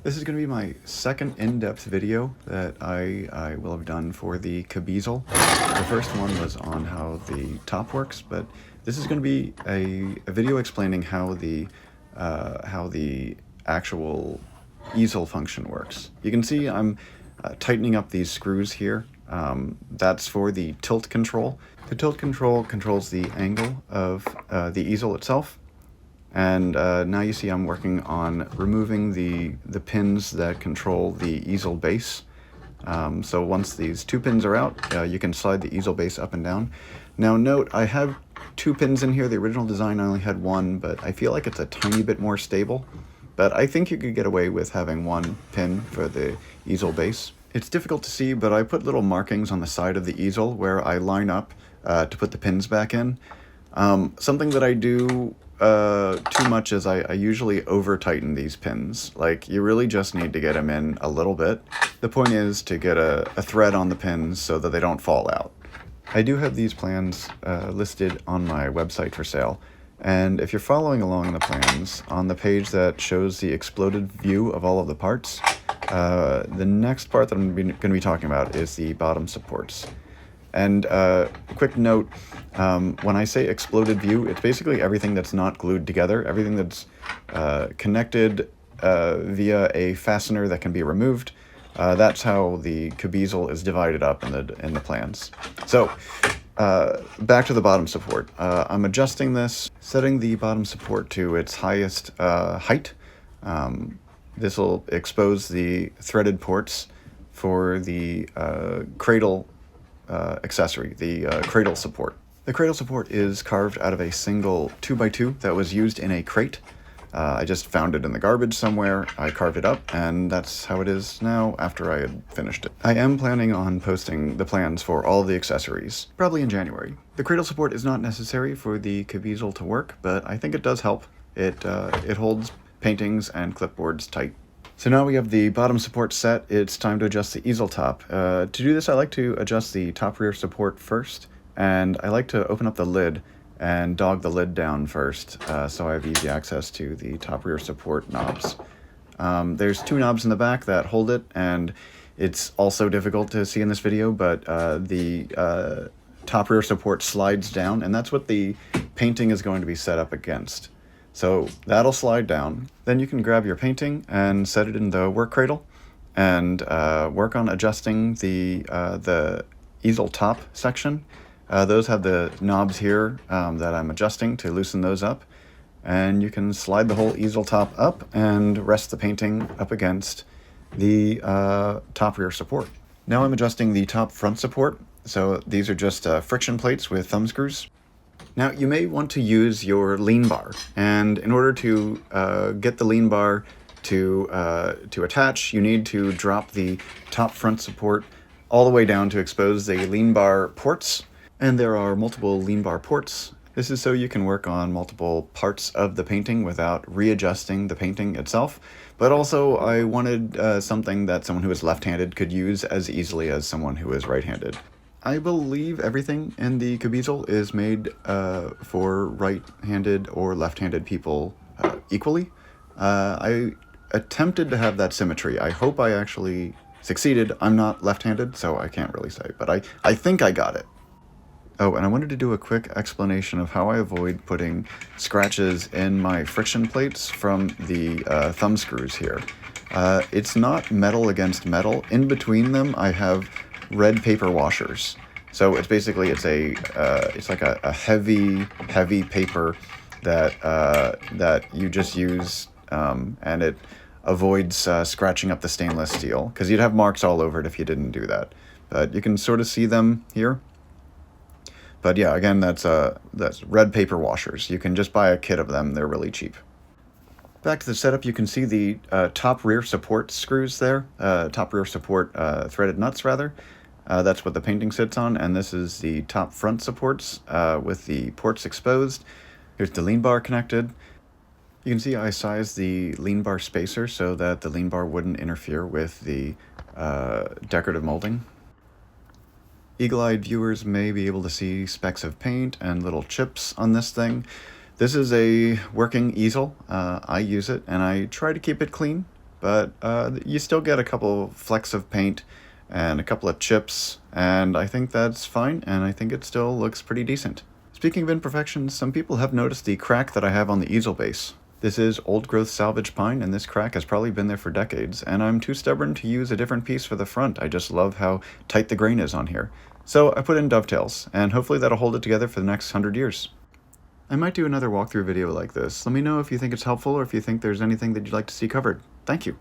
This is going to be my second in-depth video that I will have done for the Cabeasel. The first one was on how the top works, but this is going to be a video explaining how the actual easel function works. You can see I'm tightening up these screws here. That's for the tilt control. The tilt control controls the angle of the easel itself. And now you see I'm working on removing the pins that control the easel base. So once these two pins are out, you can slide the easel base up and down. Now note, I have two pins in here. The original design I only had one, but I feel like it's a tiny bit more stable. But I think you could get away with having one pin for the easel base. It's difficult to see, but I put little markings on the side of the easel where I line up to put the pins back in. Something that I do too much is I usually over tighten these pins. Like, you really just need to get them in a little bit. The point is to get a thread on the pins so that they don't fall out. I do have these plans listed on my website for sale, and if you're following along in the plans, on the page that shows the exploded view of all of the parts, the next part that I'm going to be talking about is the bottom supports. And quick note, when I say exploded view, it's basically everything that's not glued together, everything that's connected via a fastener that can be removed. That's how the Cabeasel is divided up in the plans. So, back to the bottom support. I'm adjusting this, setting the bottom support to its highest height. This will expose the threaded ports for the cradle accessory, the cradle support. The cradle support is carved out of a single 2x2 that was used in a crate. I just found it in the garbage somewhere, I carved it up, and that's how it is now after I had finished it. I am planning on posting the plans for all of the accessories, probably in January. The cradle support is not necessary for the Cabeasel to work, but I think it does help. It holds paintings and clipboards tight. So now we have the bottom support set, it's time to adjust the easel top. To do this, I like to adjust the top rear support first, and I like to open up the lid and dog the lid down first, so I have easy access to the top rear support knobs. There's two knobs in the back that hold it, and it's also difficult to see in this video, but the top rear support slides down, and that's what the painting is going to be set up against. So that'll slide down. Then you can grab your painting and set it in the work cradle and work on adjusting the easel top section. Those have the knobs here that I'm adjusting to loosen those up. And you can slide the whole easel top up and rest the painting up against the top rear support. Now I'm adjusting the top front support. So these are just friction plates with thumb screws. Now, you may want to use your lean bar, and in order to get the lean bar to attach, you need to drop the top front support all the way down to expose the lean bar ports, and there are multiple lean bar ports. This is so you can work on multiple parts of the painting without readjusting the painting itself, but also I wanted something that someone who is left-handed could use as easily as someone who is right-handed. I believe everything in the Cabeasel is made for right-handed or left-handed people equally. I attempted to have that symmetry. I hope I actually succeeded. I'm not left-handed, so I can't really say, but I think I got it. Oh, and I wanted to do a quick explanation of how I avoid putting scratches in my friction plates from the thumb screws here. It's not metal against metal. In between them, I have red paper washers. So it's basically it's like a heavy paper that you just use, and it avoids scratching up the stainless steel, because you'd have marks all over it if you didn't do that. But you can sort of see them here. But yeah, again, that's red paper washers. You can just buy a kit of them. They're really cheap. Back to the setup, you can see the top rear support screws there, top rear support threaded nuts rather. That's what the painting sits on, and this is the top front supports with the ports exposed. Here's the lean bar connected. You can see I sized the lean bar spacer so that the lean bar wouldn't interfere with the decorative molding. Eagle-eyed viewers may be able to see specks of paint and little chips on this thing. This is a working easel. I use it, and I try to keep it clean, but you still get a couple flecks of paint and a couple of chips, and I think that's fine, and I think it still looks pretty decent. Speaking of imperfections, some people have noticed the crack that I have on the easel base. This is old-growth salvage pine, and this crack has probably been there for decades, and I'm too stubborn to use a different piece for the front. I just love how tight the grain is on here. So I put in dovetails, and hopefully that'll hold it together for the next 100 years. I might do another walkthrough video like this. Let me know if you think it's helpful or if you think there's anything that you'd like to see covered. Thank you.